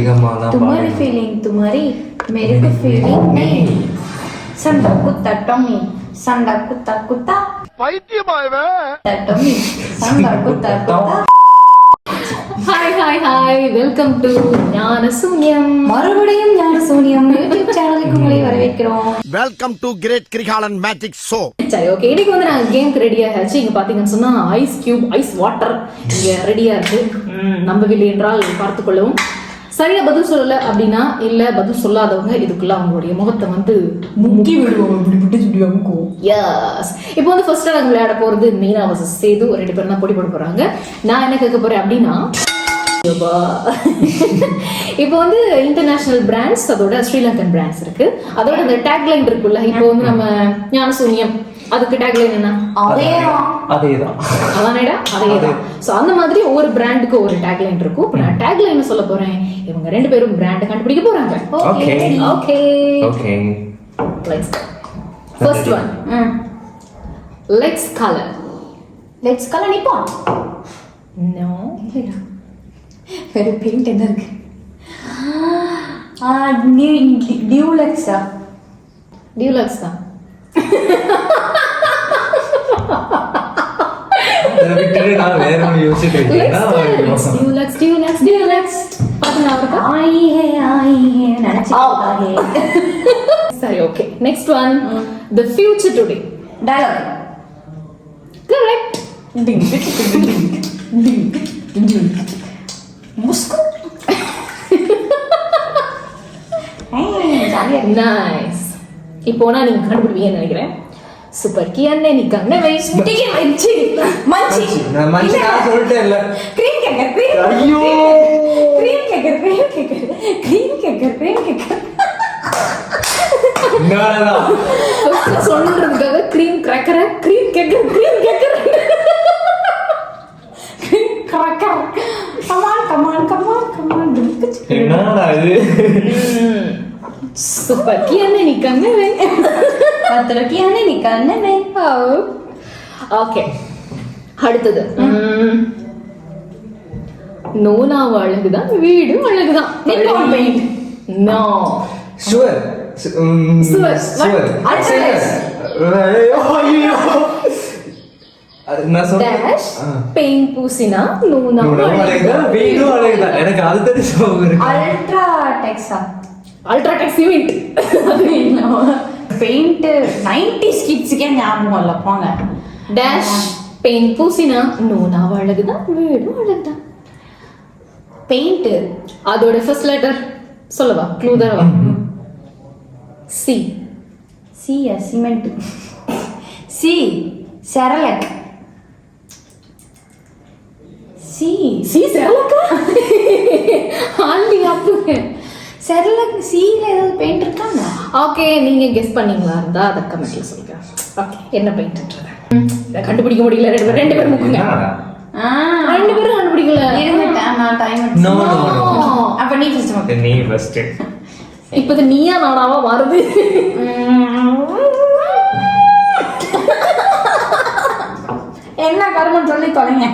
तुम्हारी फीलिंग तुम्हारी मेरे को फीलिंग नहीं संडा कुत्ता टॉमी संडा कुत्ता कुत्ता பைத்தியமாயவே टॉमी संडा कुत्ता कुत्ता ஹாய் வெல்கம் டு ஞானசூன்யம். மறுபடியும் ஞானசூன்யம் யூடியூப் சேனலுக்கு உங்களை வரவேற்கிறோம். Welcome to great Kirikalan magic show. சரி, ஓகே, இன்னைக்கு வந்து நாங்கள் கேமுக்கு ரெடியாக ஆச்சு. இங்கே பார்த்தீங்கன்னு சொன்னால் ஐஸ் கியூப், ஐஸ் வாட்டர் இங்கே ரெடியாக இருக்கு. நம்பவில்லை என்றால் பார்த்துக்கொள்ளவும். சரியா பதில் சொல்லலை அப்படின்னா இல்லை, பதில் சொல்லாதவங்க இதுக்குள்ள அவங்களுடைய முகத்தை வந்து முக்கி விடுவோம். எஸ், இப்போ வந்து ஃபர்ஸ்டா நாங்கள் விளையாட போறது மீனா வர்சஸ் சேது. ரெண்டு பேரும் தான் போட்டி போட போறாங்க. நான் என்ன கேட்க போறேன் அப்படின்னா, இப்போ வந்து இன்டர்நேஷனல் பிராண்ட்ஸ், அதோட ஸ்ரீலங்கன் பிராண்ட்ஸ் இருக்கு. அதோட அந்த டேக்லைன் இருக்குல்ல, இப்போ வந்து நம்ம ஞானசூன்யம், அதுக்கு டேக்லைன் என்ன? அதேதான். சோ அந்த மாதிரி ஒவ்வொரு பிராண்டுக்கு ஒரு டேக்லைன் இருக்கும். இப்போ நான் டேக்லைன் சொல்ல போறேன். இவங்க ரெண்டு பேரும் பிராண்ட் கண்டுபிடிக்க போறாங்க. Okay let's go. First one, let's colour. Let's colour நிப்போம். நோ, வேற பெயிண்ட் என்ன இருக்கு? டியூலக்ஸா? டியூலக்ஸ் தான். சரி, okay, next one, the future today. Dialogue. Correct. முஸ்கு. நைஸ். இப்போ நான் நீங்க கண்டுபிடிப்பீங்கன்னு நினைக்கிறேன். சூப்பர். கியானே நீ கண்ணை வை. முட்டிக்கு மஞ்சி. மஞ்சி. நான் மஞ்சி நான் சொல்லிட்டேன் இல்ல. கிரீம் கேக்கர். ஐயோ. கிரீம் கேக்கர். நானா சொல்றதுக்காக கிரீம் கிராக்கர், கிரீம் கேக்கர். என்னடா இது? சூப்பர். கியானே நீ கண்ணை வை. பத்திரக்கியானே நீ கண்ணை வை. ஓகே, அடுத்தது, நோனாவ அழகுதான், வீடு அழகுதான். நோ. ஷுவர். டேஷ் பெயிண்ட் பூசினா நோனாவ அழகுதான், வீடு அழகுதான். எனக்கு அது தெரியும். UltraTech cement. பெயிண்ட் 90s கிட்ஸ்க்கே ஞாபகம் இல்ல போங்க. டேஷ் பெயிண்ட் பூசினா நோனாவ அழகுதான், வீடு அழகுதான். பெயிண்ட் அதோட ஃபர்ஸ்ட் லெட்டர் சொல்லவா? க்ளூ தரவா? சி. சியா? சிமெண்ட். C Cerelac. சி செரலக்கா? ஆண்டி அப்புங்க. செரலக் சில ஏதாவது பெயிண்ட் இருக்காங்க? ஓகே, நீங்க கெஸ் பண்ணீங்களா இருந்தா அத கமெண்ட்ல சொல்லுங்க. ஓகே, என்ன பெயிண்ட்ன்றத கண்டுபிடிக்க முடியல. ரெண்டு பேரும் முக்குங்க. ரெண்டு பேரும் கண்டுபிடிக்கல. இருங்க, நான் டைம் நோ. அப்ப நீ ஃபர்ஸ்ட். நீ ஃபர்ஸ்ட். இப்போ இது நீயா நானாவா மாறுது? என்ன கருமம் சொல்லி தொலைங்க.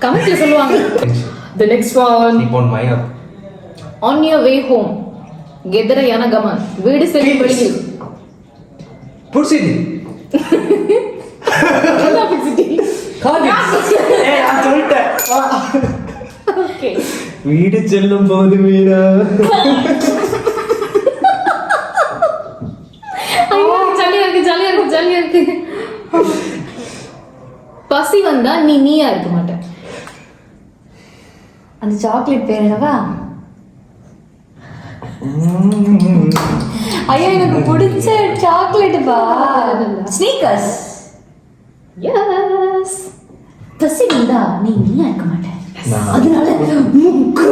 கமெண்ட்ல சொல்லுவாங்க. The next one, keep on my up. on your way home, ಗೆದರೆಯನ ಗಮನ್, வீடு செல்லும் வழியில். புடிச்சிடி. என்ன புடிச்சிடி? காதி. நான் சொல்லிட்டேன். ஓகே, வீடு செல்லும் போது வீரா. ஐயோ, ஜாலியா இருக்கு. பசி வந்தா நீயா இருக்க மாட்ட. அந்த சாக்லேட் பேர் என்னவா? ஐயோ, எனக்கு பிடிச்ச சாக்லேட் பா. ஸ்னீக்கர்ஸ். எஸ். பசி வந்தா நீயா இருக்க மாட்ட. அதனால முங்கு.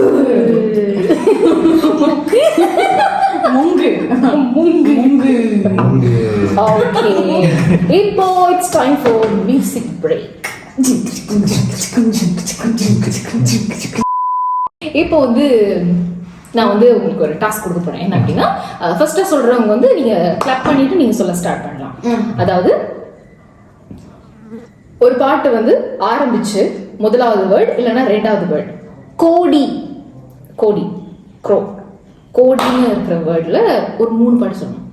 ஓகே, இப்போ it's time for music break. இப்போ வந்து நான் வந்து உங்களுக்கு ஒரு டாஸ்க் கொடுக்க போறேன். என்ன அப்படின்னா, ஃபர்ஸ்டா சொல்றவங்க வந்து நீங்க கிளாப் பண்ணிட்டு நீங்க சொல்ல ஸ்டார்ட் பண்ணலாம். அதாவது ஒரு பாட்டு வந்து ஆரம்பிச்சு முதலாவது வேர்ட் இல்லைன்னா ரெண்டாவது வேர்ட், கோடி க்ரோ. கோடின்னு இருக்கிற வேர்ட்ல ஒரு 3 பாட்டு சொல்லணும்.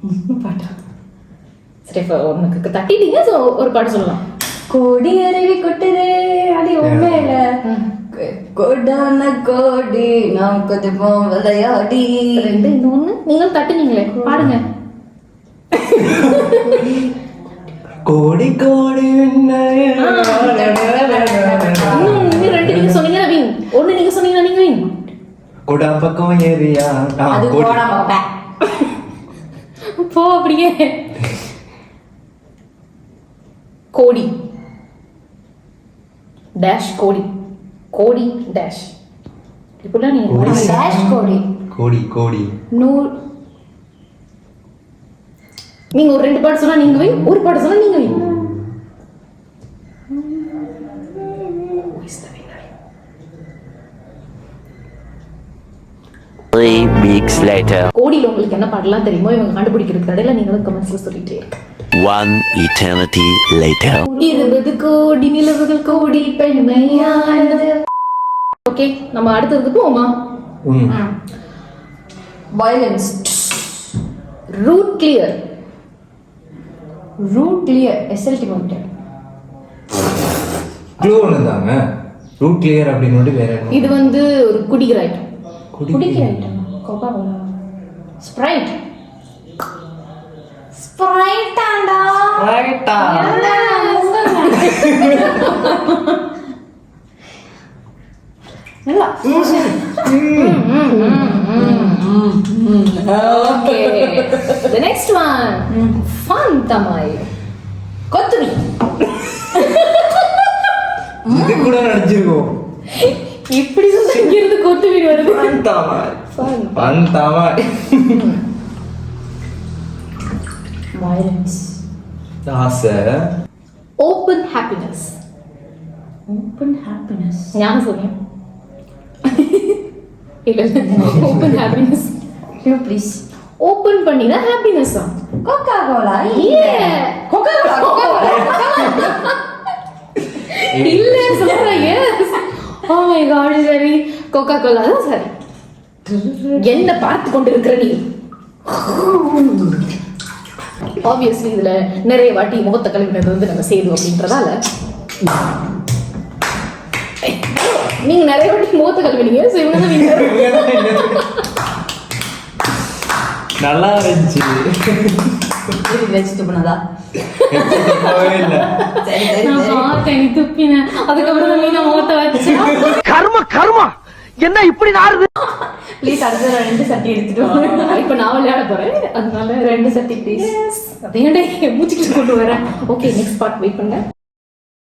3 பாட்டா? சரி, இப்போ உனக்கு தட்டிட்டீங்க, ஸோ ஒரு பாட்டு சொல்லலாம். கோடி அருவி கொட்டுதே அது உண்மையில கோடான கோடி நாம் கொதிப்போம் விளையாடி. 2 இன்னொன்னு நீங்களும் தட்டுனீங்களே, பாடுங்க. கோடி கோடி விண்ணை. இன்னும் 2 நீங்க சொன்னீங்கன்னா வின், 1 நீங்க சொன்னீங்கன்னா நீங்க வின். கொடா பக்கம் ஏரியா. அது கோடாம பே. போ அப்படியே. கோடி டேஷ் கோடி, கோடி டேஷ். இப்படிலாம் நீங்க கோடி. டேஷ் கோடி கோடி கோடி. நீங்க ஒரு 2 பாட்டு சொன்னா நீங்க வின், ஒரு பாட்டு சொன்னா நீங்க வின். கோடியில உங்களுக்கு என்ன பாடலாம் தெரியுமோ இவங்க கண்டுபிடிக்கிறதுக்கு இடையில நீங்களும் கமெண்ட்ஸ்ல சொல்லிட்டே இருக்கு. 1 eternity later. 20 கோடி நிலவுகள் கோடி பெண்மையானது. ஓகே, நம்ம அடுத்ததுக்கு போவோமா? Violence. Route clear. Route clear SLT mountain. Clue ஒண்ணுதாங்க. ரூட் கிளியர் அப்படின்னு வேற என்ன? இது வந்து ஒரு குடிக்கிற ஐட்டம். குடிக்கிற item. Coca Cola. Sprite. Sprite ஆண்டா. ரைட்டா. நல்லா. Okay, the next one. Fun தமாய். கொத்துவி. இது கூட நடிச்சிருக்கோம். இப்படி சொன்னா இங்க இருந்து கொத்து வீடு வருது. பந்தாமாய். Fun. பந்தாமாய். வயலன்ஸ். ஆசை. Open happiness. Open happiness. ஞான சொல்லுங்க. இல்ல open happiness. You please. Open பண்ணினா ஹாப்பினஸ் தான். கோகா கோலா. கோகா கோலா. இல்ல சொல்றேன். எஸ். ஓ மை காட், சரி கோகா கோலா தான் சரி. என்ன பார்த்து கொண்டு இருக்கிற நீ? ஆப்வியஸ்லி இதுல நிறைய வாட்டி முகத்தை கழுவினது வந்து நம்ம சேது அப்படின்றதால நீங்க நிறைய வாட்டி முகத்தை கழுவினீங்க. ஸோ இவங்க தான் winner. நல்லா இருந்துச்சு. வச்சுட்டு போனதா? இல்ல. சரி சரி நான் சரி. பார்த்தேன், நீ துப்பினேன். அதுக்கப்புறம் தான் மீனா முகத்தை வச்சா. கர்மா என்ன இப்படி நாருது? ப்ளீஸ் அடுத்த 2 சட்டி எடுத்துட்டு வாங்க. இப்ப நான் விளையாட போறேன், அதனால 2 சட்டி ப்ளீஸ். அதே மூச்சுக்கிட்டு கொண்டு வரேன். ஓகே, நெக்ஸ்ட் பார்ட் வெயிட் பண்ணுங்க.